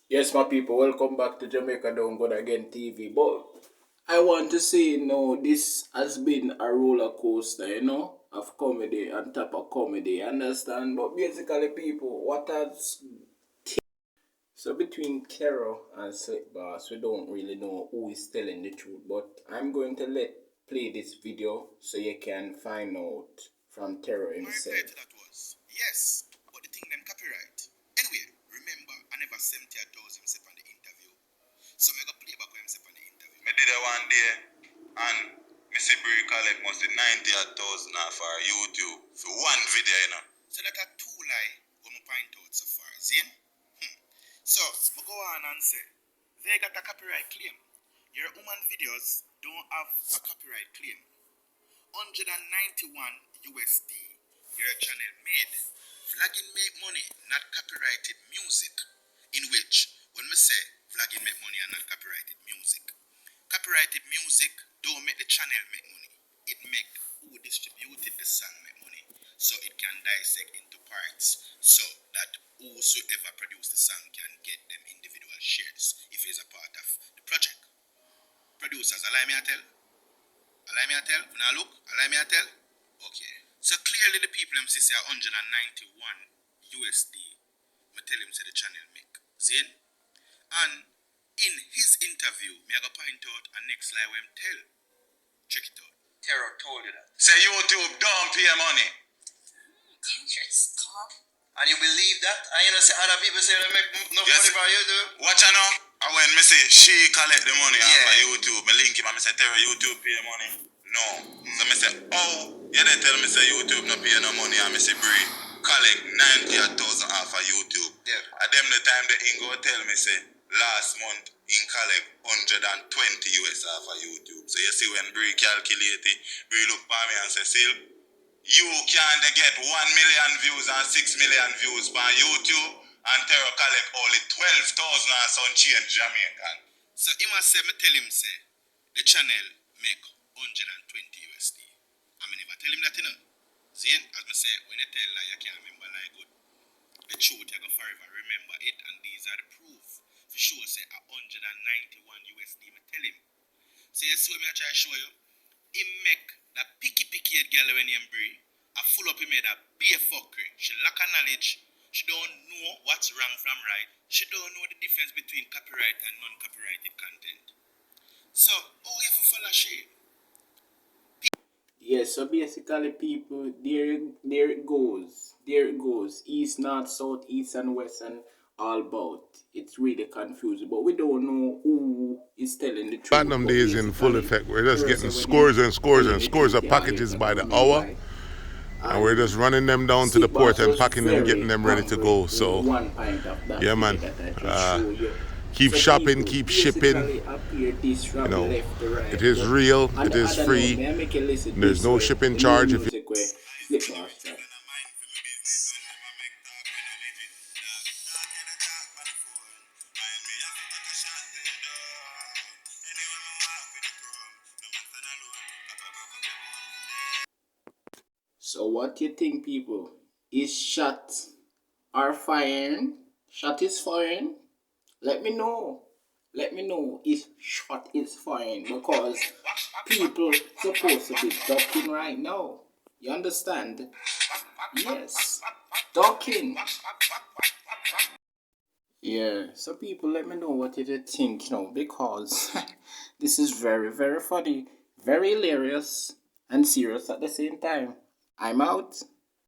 Yes, my people, welcome back to Jamaica Don't Good Again TV. But I want to say, this has been a roller coaster, of comedy on top of comedy, understand? But basically, people, what has. So between Terror and Slick Boss, we don't really know who is telling the truth. But I'm going to play this video so you can find out from Terror himself. My reply to that was yes, but the thing them copyright. Anyway, remember, I never sent you a thousand himself on the interview. So I got play back with himself on the interview. I did it one day and Missy Brie collect must be 90,000 for YouTube for one video, So that a two lie when I point out so far, see? So, I go on and say, they got a copyright claim. Your woman videos don't have a copyright claim. 191 USD your channel made. Vlogging make money, not copyrighted music. In which, when we say vlogging make money and not copyrighted music, copyrighted music don't make the channel make money. It make who distributed the song make money. So it can dissect into parts so that whosoever produced the song can get them individual shares if he's a part of the project. Producers, allow me to tell? Allow me to tell? Now look, allow me to tell? Okay. So clearly the people them say 191 USD. I tell him say the channel make. See? And in his interview, me I go point out a next lie where him tell. Check it out. Terror told you that. Say YouTube don't pay money. Interesting. And you believe that? And you know say other people say they make no money for YouTube? Watch I know. And when me say she collect the money off of YouTube, me link him and me say Terror YouTube pay money. No. So me say, oh, you didn't tell me say YouTube no pay no money and me say Brie collect 90,000 off of YouTube. Yeah. And them the time they ain't go tell me say last month in collect 120 US off of YouTube. So you see when Brie calculate it, Brie look for me and say, Sill, you can get 1 million views and 6 million views on YouTube and Terror collect only 12,000 and some change Jamaican. So he must say, me tell him say, the channel make 120 USD. I mean, never tell him that, See, as I say, when I tell lie, you can't remember lie good. The truth, you go forever remember it, and these are the proof. For sure, say, 191 USD, me tell him. So you see what me I try to show you? He make that picky head girl when he Brie, I full up him made a bare fuckery. She lack of knowledge. She don't know what's wrong from right. She don't know the difference between copyright and non-copyrighted content. So, oh, if you follow she. Yes, so basically people, there it goes. There it goes. East, north, south, east and west and all about. It's really confusing, but we don't know who is telling the truth. Platinum Day is in full effect. We're just getting scores and scores and scores of packages by the hour. And we're just running them down to the port and packing them, getting them ready to go. So, yeah, man. Keep shopping, keep shipping. You know, it is real, it is free. There's no shipping charge. If you So what you think, people? Is shot are firing? Shot is firing? Let me know. Let me know if shot is firing because people supposed to be ducking right now. You understand? Yes. Ducking. Yeah. So people let me know what you think, because this is very, very funny, very hilarious, and serious at the same time. I'm out.